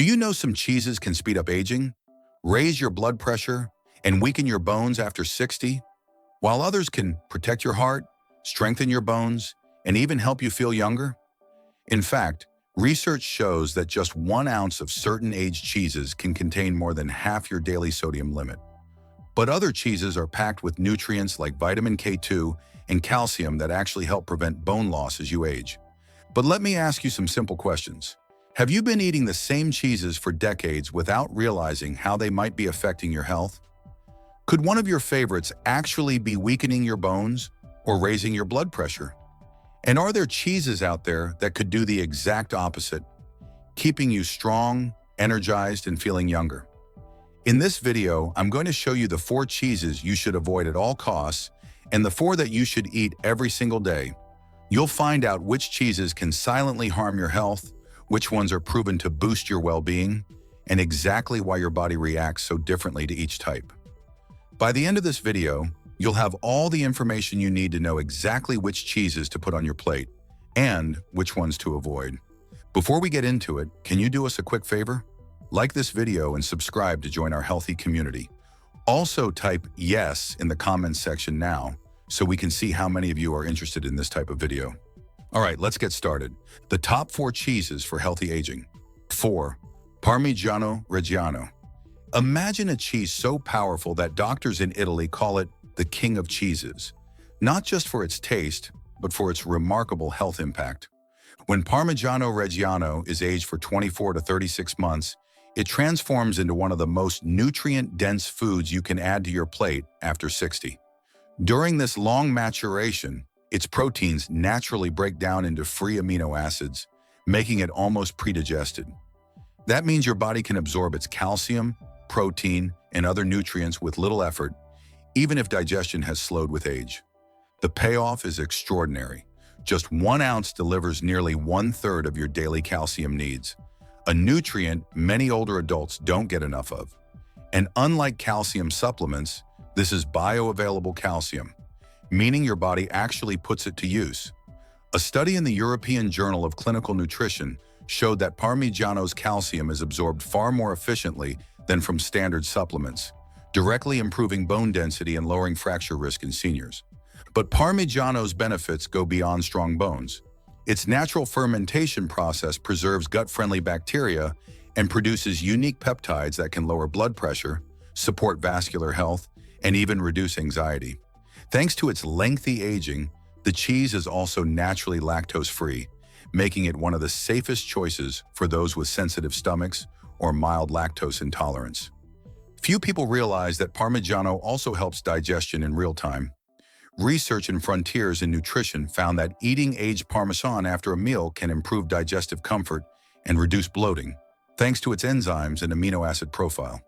Do you know some cheeses can speed up aging, raise your blood pressure, and weaken your bones after 60, while others can protect your heart, strengthen your bones, and even help you feel younger? In fact, research shows that just 1 ounce of certain aged cheeses can contain more than half your daily sodium limit. But other cheeses are packed with nutrients like vitamin K2 and calcium that actually help prevent bone loss as you age. But let me ask you some simple questions. Have you been eating the same cheeses for decades without realizing how they might be affecting your health? Could one of your favorites actually be weakening your bones or raising your blood pressure? And are there cheeses out there that could do the exact opposite, keeping you strong, energized, and feeling younger? In this video, I'm going to show you the 4 cheeses you should avoid at all costs and the 4 that you should eat every single day. You'll find out which cheeses can silently harm your health, which ones are proven to boost your well-being, and exactly why your body reacts so differently to each type. By the end of this video, you'll have all the information you need to know exactly which cheeses to put on your plate and which ones to avoid. Before we get into it, can you do us a quick favor? Like this video and subscribe to join our healthy community. Also type yes in the comments section now so we can see how many of you are interested in this type of video. All right, let's get started. The top 4 cheeses for healthy aging. 4. Parmigiano Reggiano. Imagine a cheese so powerful that doctors in Italy call it the king of cheeses, not just for its taste, but for its remarkable health impact. When Parmigiano Reggiano is aged for 24 to 36 months, it transforms into one of the most nutrient-dense foods you can add to your plate after 60. During this long maturation, its proteins naturally break down into free amino acids, making it almost pre-digested. That means your body can absorb its calcium, protein, and other nutrients with little effort, even if digestion has slowed with age. The payoff is extraordinary. Just 1 ounce delivers nearly 1/3 of your daily calcium needs, a nutrient many older adults don't get enough of. And unlike calcium supplements, this is bioavailable calcium, meaning your body actually puts it to use. A study in the European Journal of Clinical Nutrition showed that Parmigiano's calcium is absorbed far more efficiently than from standard supplements, directly improving bone density and lowering fracture risk in seniors. But Parmigiano's benefits go beyond strong bones. Its natural fermentation process preserves gut-friendly bacteria and produces unique peptides that can lower blood pressure, support vascular health, and even reduce anxiety. Thanks to its lengthy aging, the cheese is also naturally lactose-free, making it one of the safest choices for those with sensitive stomachs or mild lactose intolerance. Few people realize that Parmigiano also helps digestion in real time. Research in Frontiers in Nutrition found that eating aged Parmesan after a meal can improve digestive comfort and reduce bloating, thanks to its enzymes and amino acid profile.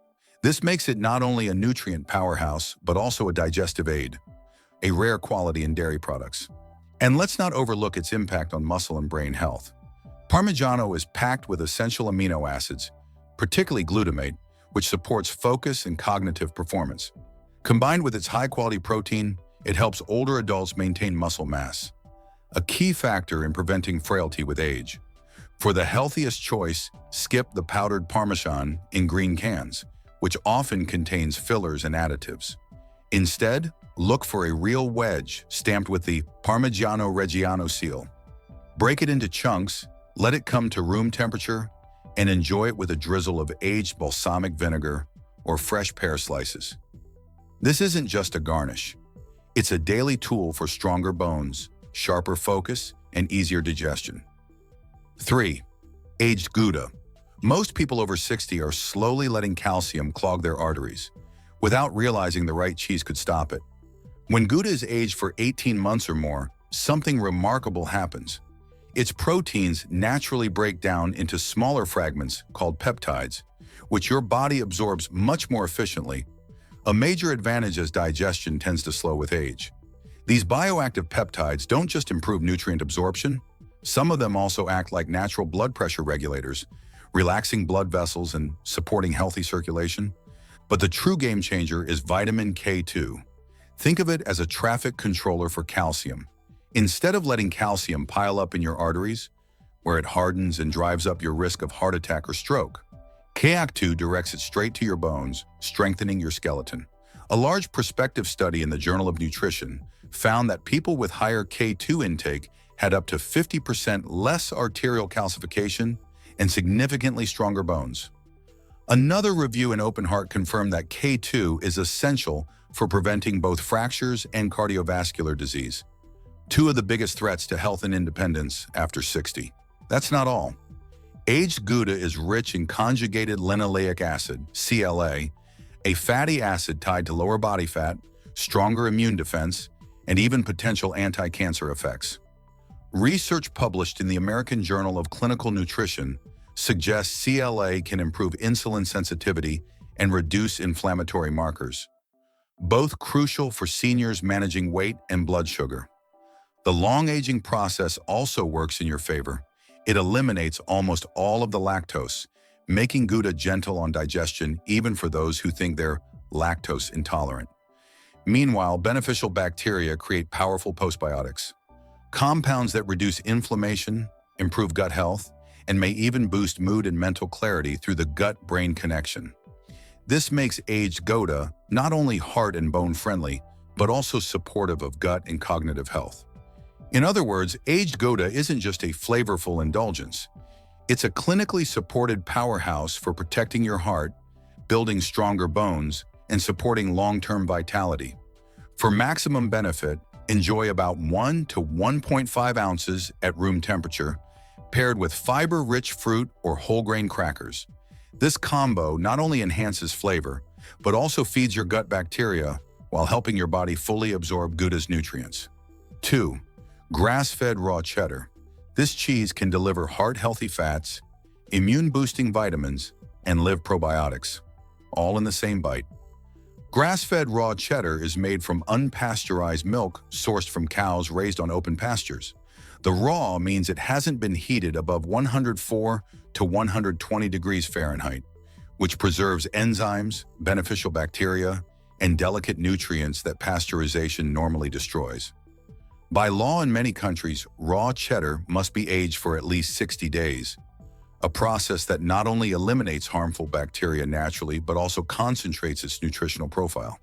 This makes it not only a nutrient powerhouse, but also a digestive aid, a rare quality in dairy products. And let's not overlook its impact on muscle and brain health. Parmigiano is packed with essential amino acids, particularly glutamate, which supports focus and cognitive performance. Combined with its high-quality protein, it helps older adults maintain muscle mass, a key factor in preventing frailty with age. For the healthiest choice, skip the powdered Parmesan in green cans, which often contains fillers and additives. Instead, look for a real wedge stamped with the Parmigiano Reggiano seal. Break it into chunks, let it come to room temperature, and enjoy it with a drizzle of aged balsamic vinegar or fresh pear slices. This isn't just a garnish. It's a daily tool for stronger bones, sharper focus, and easier digestion. 3. Aged Gouda. Most people over 60 are slowly letting calcium clog their arteries, without realizing the right cheese could stop it. When Gouda is aged for 18 months or more, something remarkable happens. Its proteins naturally break down into smaller fragments called peptides, which your body absorbs much more efficiently, a major advantage as digestion tends to slow with age. These bioactive peptides don't just improve nutrient absorption, some of them also act like natural blood pressure regulators, relaxing blood vessels and supporting healthy circulation. But the true game changer is vitamin K2. Think of it as a traffic controller for calcium. Instead of letting calcium pile up in your arteries, where it hardens and drives up your risk of heart attack or stroke, K2 directs it straight to your bones, strengthening your skeleton. A large prospective study in the Journal of Nutrition found that people with higher K2 intake had up to 50% less arterial calcification and significantly stronger bones. Another review in Open Heart confirmed that K2 is essential for preventing both fractures and cardiovascular disease, two of the biggest threats to health and independence after 60. That's not all. Aged Gouda is rich in conjugated linoleic acid, CLA, a fatty acid tied to lower body fat, stronger immune defense, and even potential anti-cancer effects. Research published in the American Journal of Clinical Nutrition suggests CLA can improve insulin sensitivity and reduce inflammatory markers, both crucial for seniors managing weight and blood sugar. The long aging process also works in your favor. It eliminates almost all of the lactose, making Gouda gentle on digestion even for those who think they're lactose intolerant. Meanwhile, beneficial bacteria create powerful postbiotics, compounds that reduce inflammation, improve gut health, and may even boost mood and mental clarity through the gut-brain connection. This makes aged Gouda not only heart and bone friendly, but also supportive of gut and cognitive health. In other words, aged Gouda isn't just a flavorful indulgence. It's a clinically supported powerhouse for protecting your heart, building stronger bones, and supporting long-term vitality. For maximum benefit, enjoy about 1 to 1.5 ounces at room temperature, paired with fiber-rich fruit or whole grain crackers. This combo not only enhances flavor, but also feeds your gut bacteria while helping your body fully absorb Gouda's nutrients. 2. Grass-fed raw cheddar. This cheese can deliver heart-healthy fats, immune-boosting vitamins, and liver probiotics, all in the same bite. Grass-fed raw cheddar is made from unpasteurized milk sourced from cows raised on open pastures. The raw means it hasn't been heated above 104 to 120 degrees Fahrenheit, which preserves enzymes, beneficial bacteria, and delicate nutrients that pasteurization normally destroys. By law in many countries, raw cheddar must be aged for at least 60 days, a process that not only eliminates harmful bacteria naturally, but also concentrates its nutritional profile.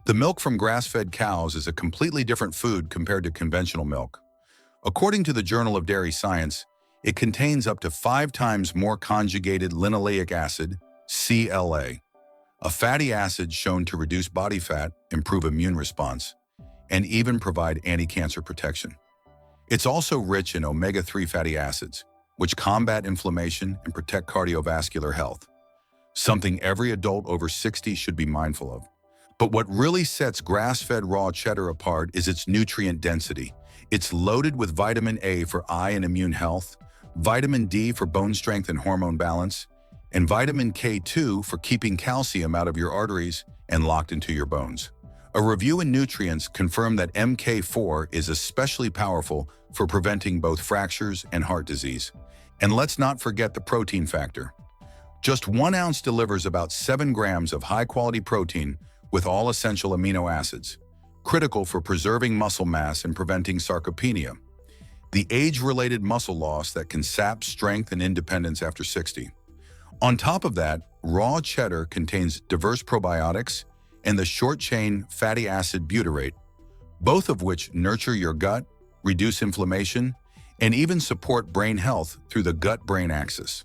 The milk from grass-fed cows is a completely different food compared to conventional milk. According to the Journal of Dairy Science, it contains up to 5 times more conjugated linoleic acid, CLA, a fatty acid shown to reduce body fat, improve immune response, and even provide anti-cancer protection. It's also rich in omega-3 fatty acids, which combat inflammation and protect cardiovascular health, something every adult over 60 should be mindful of. But what really sets grass-fed raw cheddar apart is its nutrient density. It's loaded with vitamin A for eye and immune health, vitamin D for bone strength and hormone balance, and vitamin K2 for keeping calcium out of your arteries and locked into your bones. A review in Nutrients confirmed that MK4 is especially powerful for preventing both fractures and heart disease. And let's not forget the protein factor. Just 1 ounce delivers about 7 grams of high-quality protein with all essential amino acids, critical for preserving muscle mass and preventing sarcopenia, the age-related muscle loss that can sap strength and independence after 60. On top of that, raw cheddar contains diverse probiotics and the short-chain fatty acid butyrate, both of which nurture your gut, reduce inflammation, and even support brain health through the gut-brain axis.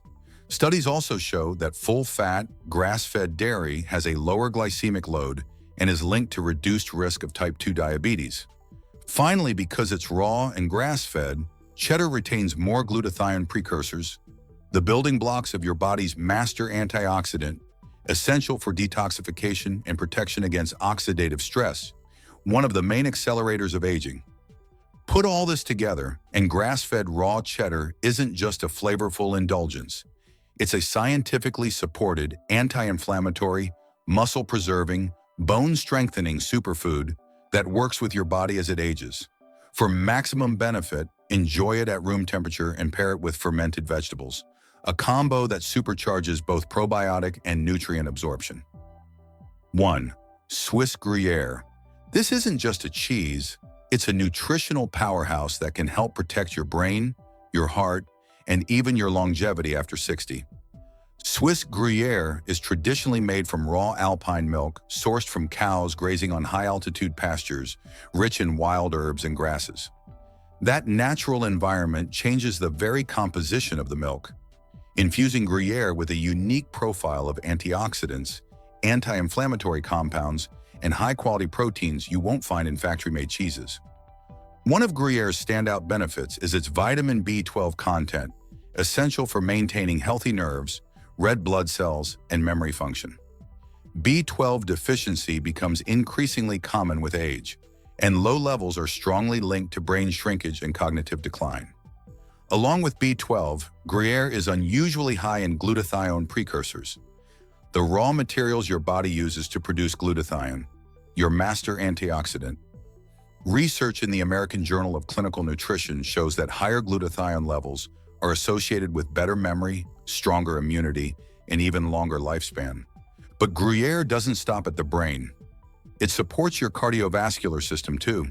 Studies also show that full-fat, grass-fed dairy has a lower glycemic load and is linked to reduced risk of type 2 diabetes. Finally, because it's raw and grass-fed, cheddar retains more glutathione precursors, the building blocks of your body's master antioxidant, essential for detoxification and protection against oxidative stress, one of the main accelerators of aging. Put all this together, and grass-fed raw cheddar isn't just a flavorful indulgence. It's a scientifically supported, anti-inflammatory, muscle-preserving, bone-strengthening superfood that works with your body as it ages. For maximum benefit, enjoy it at room temperature and pair it with fermented vegetables, a combo that supercharges both probiotic and nutrient absorption. 1. Swiss Gruyere. This isn't just a cheese, it's a nutritional powerhouse that can help protect your brain, your heart, and even your longevity after 60. Swiss Gruyere is traditionally made from raw alpine milk sourced from cows grazing on high-altitude pastures, rich in wild herbs and grasses. That natural environment changes the very composition of the milk, infusing Gruyere with a unique profile of antioxidants, anti-inflammatory compounds, and high-quality proteins you won't find in factory-made cheeses. One of Gruyere's standout benefits is its vitamin B12 content, essential for maintaining healthy nerves, red blood cells, and memory function. B12 deficiency becomes increasingly common with age, and low levels are strongly linked to brain shrinkage and cognitive decline. Along with B12, Gruyere is unusually high in glutathione precursors, the raw materials your body uses to produce glutathione, your master antioxidant. Research in the American Journal of Clinical Nutrition shows that higher glutathione levels are associated with better memory, stronger immunity, and even longer lifespan. But Gruyere doesn't stop at the brain. It supports your cardiovascular system too.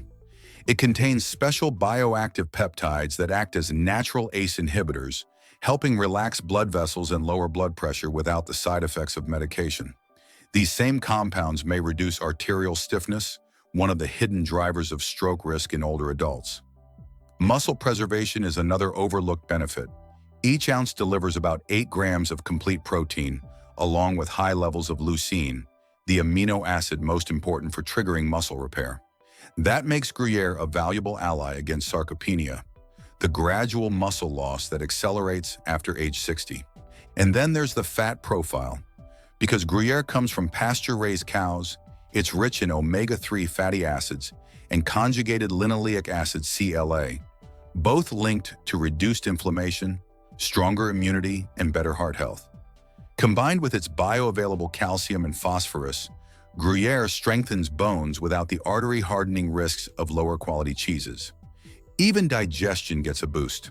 It contains special bioactive peptides that act as natural ACE inhibitors, helping relax blood vessels and lower blood pressure without the side effects of medication. These same compounds may reduce arterial stiffness, one of the hidden drivers of stroke risk in older adults. Muscle preservation is another overlooked benefit. Each ounce delivers about 8 grams of complete protein, along with high levels of leucine, the amino acid most important for triggering muscle repair. That makes Gruyere a valuable ally against sarcopenia, the gradual muscle loss that accelerates after age 60. And then there's the fat profile. Because Gruyere comes from pasture-raised cows, it's rich in omega-3 fatty acids and conjugated linoleic acid CLA, both linked to reduced inflammation, stronger immunity, and better heart health. Combined with its bioavailable calcium and phosphorus, Gruyere strengthens bones without the artery-hardening risks of lower-quality cheeses. Even digestion gets a boost.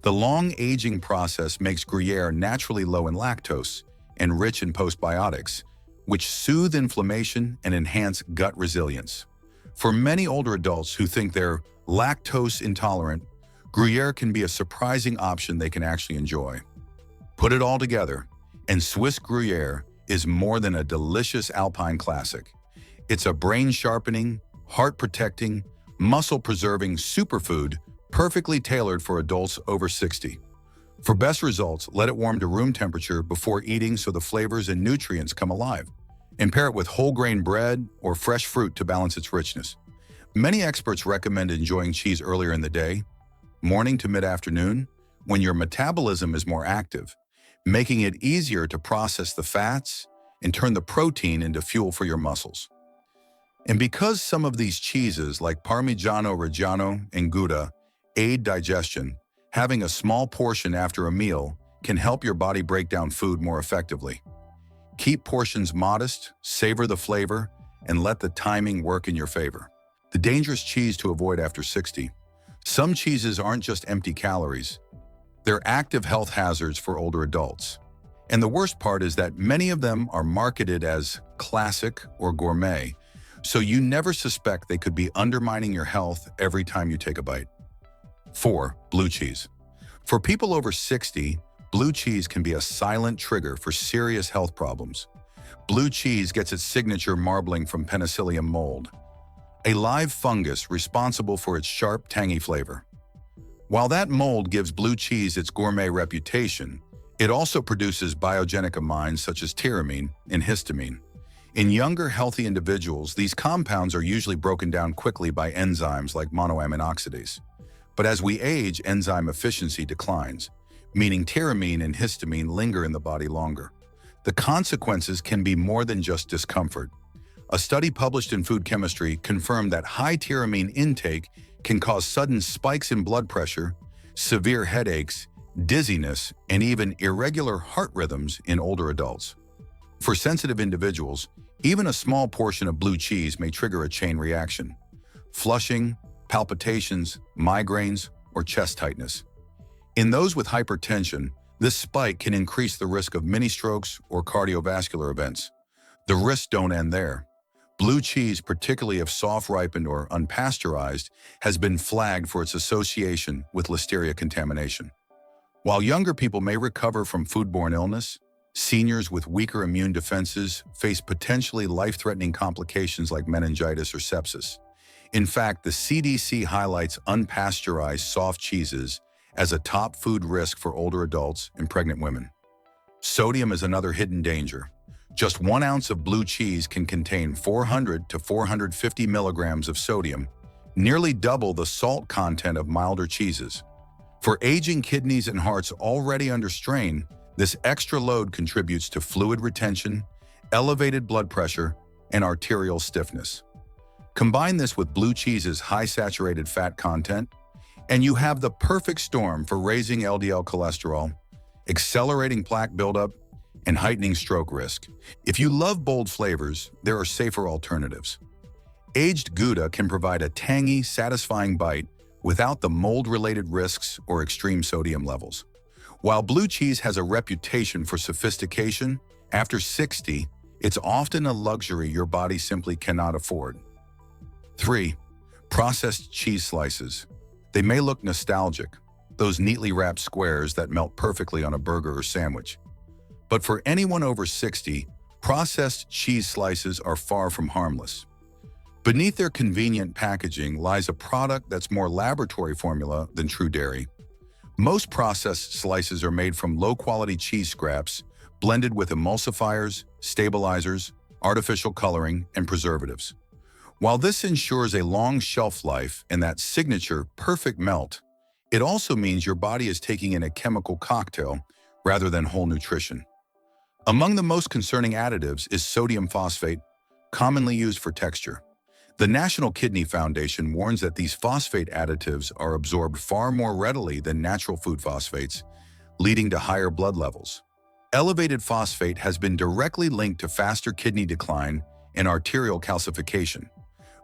The long aging process makes Gruyere naturally low in lactose and rich in postbiotics, which soothe inflammation and enhance gut resilience. For many older adults who think they're lactose intolerant, Gruyere can be a surprising option they can actually enjoy. Put it all together, and Swiss Gruyere is more than a delicious alpine classic. It's a brain-sharpening, heart-protecting, muscle-preserving superfood perfectly tailored for adults over 60. For best results, let it warm to room temperature before eating so the flavors and nutrients come alive. And pair it with whole grain bread or fresh fruit to balance its richness. Many experts recommend enjoying cheese earlier in the day, morning to mid-afternoon, when your metabolism is more active, making it easier to process the fats and turn the protein into fuel for your muscles. And because some of these cheeses, like Parmigiano Reggiano and Gouda, aid digestion, having a small portion after a meal can help your body break down food more effectively. Keep portions modest, savor the flavor, and let the timing work in your favor. The dangerous cheese to avoid after 60. Some cheeses aren't just empty calories. They're active health hazards for older adults. And the worst part is that many of them are marketed as classic or gourmet, so you never suspect they could be undermining your health every time you take a bite. 4. Blue cheese. For people over 60, blue cheese can be a silent trigger for serious health problems. Blue cheese gets its signature marbling from Penicillium mold, a live fungus responsible for its sharp, tangy flavor. While that mold gives blue cheese its gourmet reputation, it also produces biogenic amines such as tyramine and histamine. In younger, healthy individuals, these compounds are usually broken down quickly by enzymes like monoamine oxidase. But as we age, enzyme efficiency declines, meaning tyramine and histamine linger in the body longer. The consequences can be more than just discomfort. A study published in Food Chemistry confirmed that high tyramine intake can cause sudden spikes in blood pressure, severe headaches, dizziness, and even irregular heart rhythms in older adults. For sensitive individuals, even a small portion of blue cheese may trigger a chain reaction: flushing, palpitations, migraines, or chest tightness. In those with hypertension, this spike can increase the risk of mini-strokes or cardiovascular events. The risks don't end there. Blue cheese, particularly if soft-ripened or unpasteurized, has been flagged for its association with listeria contamination. While younger people may recover from foodborne illness, Seniors with weaker immune defenses face potentially life-threatening complications like meningitis or sepsis. In fact, the CDC highlights unpasteurized soft cheeses as a top food risk for older adults and pregnant women. Sodium is another hidden danger. Just 1 ounce of blue cheese can contain 400 to 450 milligrams of sodium, nearly double the salt content of milder cheeses. For aging kidneys and hearts already under strain, this extra load contributes to fluid retention, elevated blood pressure, and arterial stiffness. Combine this with blue cheese's high saturated fat content, and you have the perfect storm for raising LDL cholesterol, accelerating plaque buildup, and heightening stroke risk. If you love bold flavors, there are safer alternatives. Aged Gouda can provide a tangy, satisfying bite without the mold-related risks or extreme sodium levels. While blue cheese has a reputation for sophistication, after 60, it's often a luxury your body simply cannot afford. 3. Processed cheese slices. They may look nostalgic, those neatly wrapped squares that melt perfectly on a burger or sandwich. But for anyone over 60, processed cheese slices are far from harmless. Beneath their convenient packaging lies a product that's more laboratory formula than true dairy. Most processed slices are made from low-quality cheese scraps, blended with emulsifiers, stabilizers, artificial coloring, and preservatives. While this ensures a long shelf life and that signature perfect melt, it also means your body is taking in a chemical cocktail rather than whole nutrition. Among the most concerning additives is sodium phosphate, commonly used for texture. The National Kidney Foundation warns that these phosphate additives are absorbed far more readily than natural food phosphates, leading to higher blood levels. Elevated phosphate has been directly linked to faster kidney decline and arterial calcification,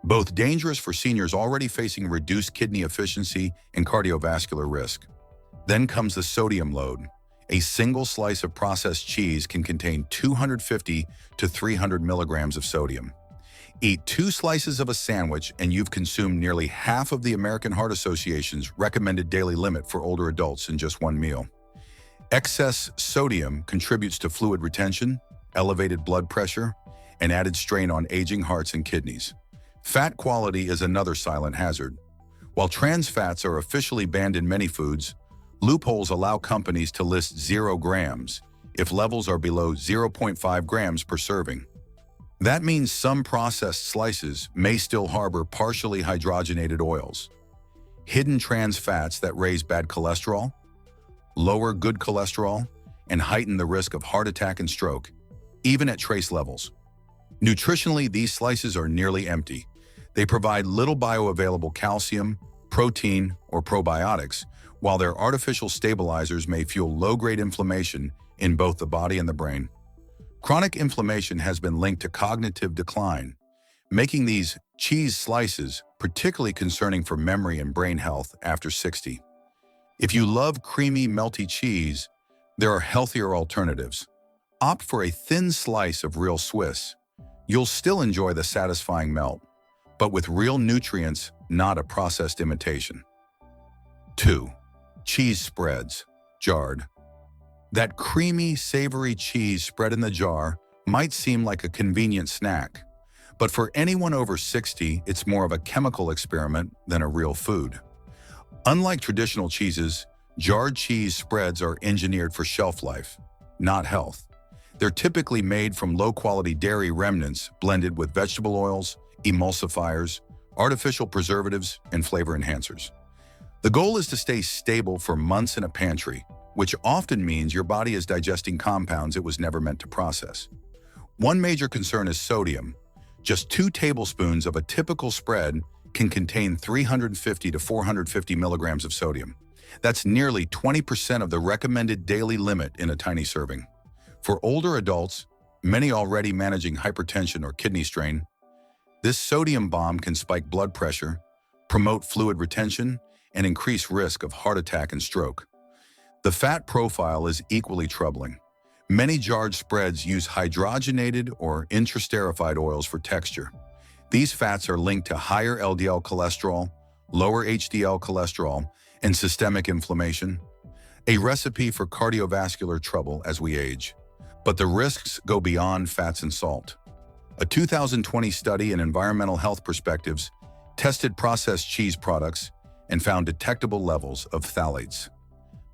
both dangerous for seniors already facing reduced kidney efficiency and cardiovascular risk. Then comes the sodium load. A single slice of processed cheese can contain 250 to 300 milligrams of sodium. Eat 2 slices of a sandwich and you've consumed nearly half of the American Heart Association's recommended daily limit for older adults in just one meal. Excess sodium contributes to fluid retention, elevated blood pressure, and added strain on aging hearts and kidneys. Fat quality is another silent hazard. While trans fats are officially banned in many foods, loopholes allow companies to list 0 grams if levels are below 0.5 grams per serving. That means some processed slices may still harbor partially hydrogenated oils, hidden trans fats that raise bad cholesterol, lower good cholesterol, and heighten the risk of heart attack and stroke, even at trace levels. Nutritionally, these slices are nearly empty. They provide little bioavailable calcium, protein, or probiotics, while their artificial stabilizers may fuel low-grade inflammation in both the body and the brain. Chronic inflammation has been linked to cognitive decline, making these cheese slices particularly concerning for memory and brain health after 60. If you love creamy, melty cheese, there are healthier alternatives. Opt for a thin slice of real Swiss. You'll still enjoy the satisfying melt, but with real nutrients, not a processed imitation. 2. Cheese spreads, jarred. That creamy, savory cheese spread in the jar might seem like a convenient snack, but for anyone over 60, it's more of a chemical experiment than a real food. Unlike traditional cheeses, jarred cheese spreads are engineered for shelf life, not health. They're typically made from low-quality dairy remnants blended with vegetable oils, emulsifiers, artificial preservatives, and flavor enhancers. The goal is to stay stable for months in a pantry, which often means your body is digesting compounds it was never meant to process. One major concern is sodium. Just 2 tablespoons of a typical spread can contain 350 to 450 milligrams of sodium. That's nearly 20% of the recommended daily limit in a tiny serving. For older adults, many already managing hypertension or kidney strain, this sodium bomb can spike blood pressure, promote fluid retention, and increase risk of heart attack and stroke. The fat profile is equally troubling. Many jarred spreads use hydrogenated or intrasterified oils for texture. These fats are linked to higher LDL cholesterol, lower HDL cholesterol, and systemic inflammation, a recipe for cardiovascular trouble as we age. But the risks go beyond fats and salt. A 2020 study in Environmental Health Perspectives tested processed cheese products and found detectable levels of phthalates,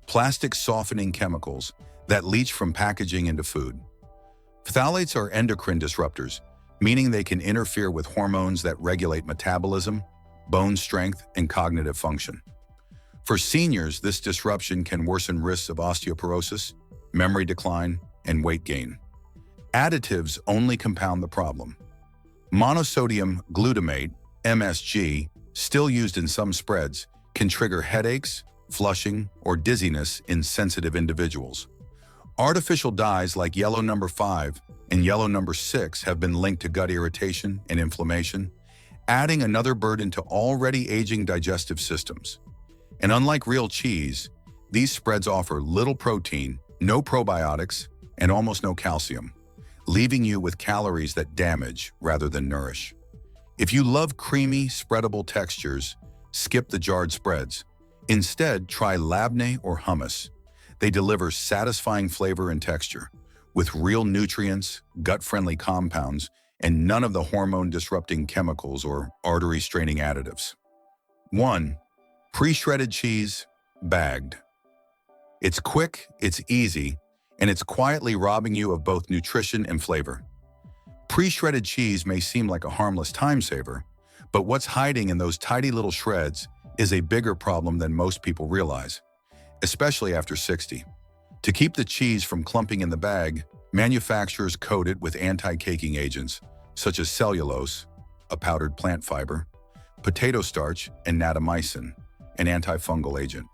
plastic softening chemicals that leach from packaging into food. Phthalates are endocrine disruptors, meaning they can interfere with hormones that regulate metabolism, bone strength, and cognitive function. For seniors, this disruption can worsen risks of osteoporosis, memory decline, and weight gain. Additives only compound the problem. Monosodium glutamate, MSG, still used in some spreads, can trigger headaches, flushing, or dizziness in sensitive individuals. Artificial dyes like yellow number 5 and yellow number 6 have been linked to gut irritation and inflammation, adding another burden to already aging digestive systems. And unlike real cheese, these spreads offer little protein, no probiotics, and almost no calcium, leaving you with calories that damage rather than nourish. If you love creamy, spreadable textures, skip the jarred spreads. Instead, try labneh or hummus. They deliver satisfying flavor and texture, with real nutrients, gut-friendly compounds, and none of the hormone-disrupting chemicals or artery-straining additives. 1. Pre-shredded cheese, bagged. It's quick, it's easy, and it's quietly robbing you of both nutrition and flavor. Pre-shredded cheese may seem like a harmless time saver, but what's hiding in those tidy little shreds is a bigger problem than most people realize, especially after 60. To keep the cheese from clumping in the bag, manufacturers coat it with anti-caking agents, such as cellulose, a powdered plant fiber, potato starch, and natamycin, an antifungal agent.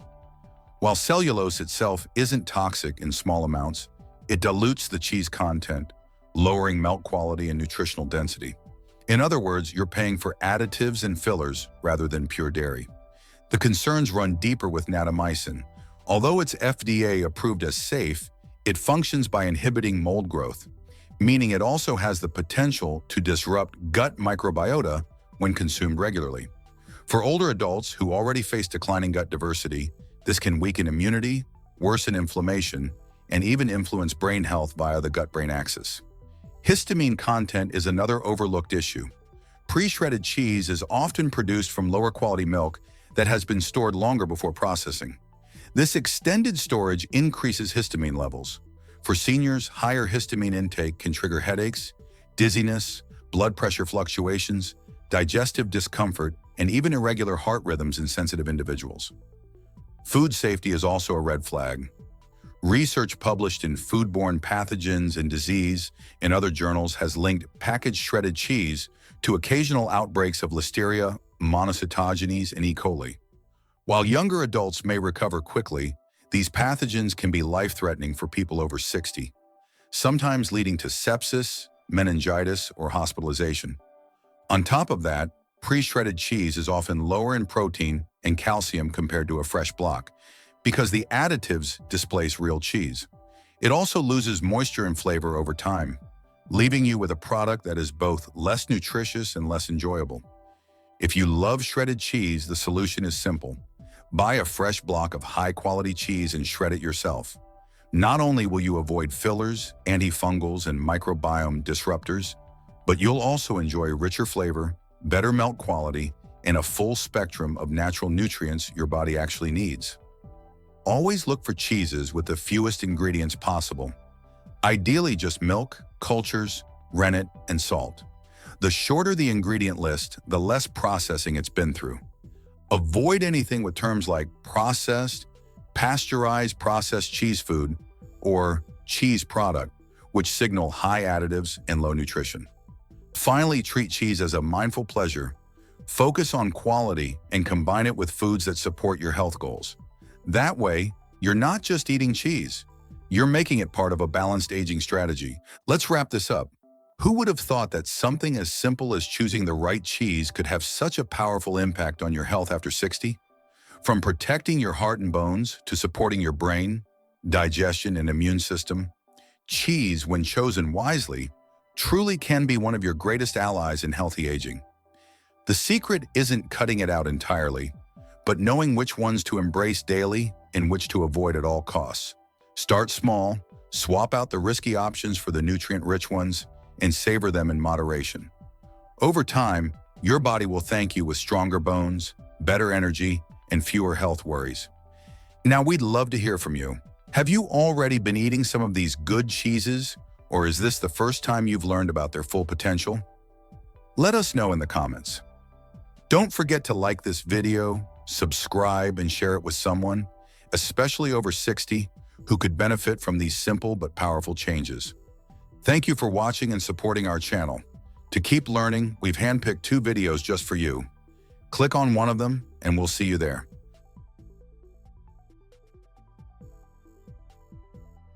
While cellulose itself isn't toxic in small amounts, it dilutes the cheese content, lowering melt quality and nutritional density. In other words, you're paying for additives and fillers rather than pure dairy. The concerns run deeper with natamycin. Although it's FDA approved as safe, it functions by inhibiting mold growth, meaning it also has the potential to disrupt gut microbiota when consumed regularly. For older adults who already face declining gut diversity, this can weaken immunity, worsen inflammation, and even influence brain health via the gut-brain axis. Histamine content is another overlooked issue. Pre-shredded cheese is often produced from lower-quality milk that has been stored longer before processing. This extended storage increases histamine levels. For seniors, higher histamine intake can trigger headaches, dizziness, blood pressure fluctuations, digestive discomfort, and even irregular heart rhythms in sensitive individuals. Food safety is also a red flag. Research published in Foodborne Pathogens and Disease and other journals has linked packaged shredded cheese to occasional outbreaks of Listeria, monocytogenes, and E. coli. While younger adults may recover quickly, these pathogens can be life-threatening for people over 60, sometimes leading to sepsis, meningitis, or hospitalization. On top of that, pre-shredded cheese is often lower in protein and calcium compared to a fresh block, because the additives displace real cheese. It also loses moisture and flavor over time, leaving you with a product that is both less nutritious and less enjoyable. If you love shredded cheese, the solution is simple. Buy a fresh block of high-quality cheese and shred it yourself. Not only will you avoid fillers, antifungals, and microbiome disruptors, but you'll also enjoy richer flavor, better melt quality, and a full spectrum of natural nutrients your body actually needs. Always look for cheeses with the fewest ingredients possible. Ideally just milk, cultures, rennet, and salt. The shorter the ingredient list, the less processing it's been through. Avoid anything with terms like processed, pasteurized processed cheese food, or cheese product, which signal high additives and low nutrition. Finally, treat cheese as a mindful pleasure. Focus on quality and combine it with foods that support your health goals. That way, you're not just eating cheese. You're making it part of a balanced aging strategy. Let's wrap this up. Who would have thought that something as simple as choosing the right cheese could have such a powerful impact on your health after 60? From protecting your heart and bones to supporting your brain, digestion, and immune system, cheese, when chosen wisely, truly can be one of your greatest allies in healthy aging. The secret isn't cutting it out entirely, but knowing which ones to embrace daily and which to avoid at all costs. Start small, Swap out the risky options for the nutrient-rich ones and savor them in moderation. Over time, your body will thank you with stronger bones, better energy, and fewer health worries. Now, we'd love to hear from you. Have you already been eating some of these good cheeses, or is this the first time you've learned about their full potential? Let us know in the comments. Don't forget to like this video, subscribe, and share it with someone, especially over 60, who could benefit from these simple but powerful changes. Thank you for watching and supporting our channel. To keep learning, we've handpicked 2 videos just for you. Click on one of them, and we'll see you there.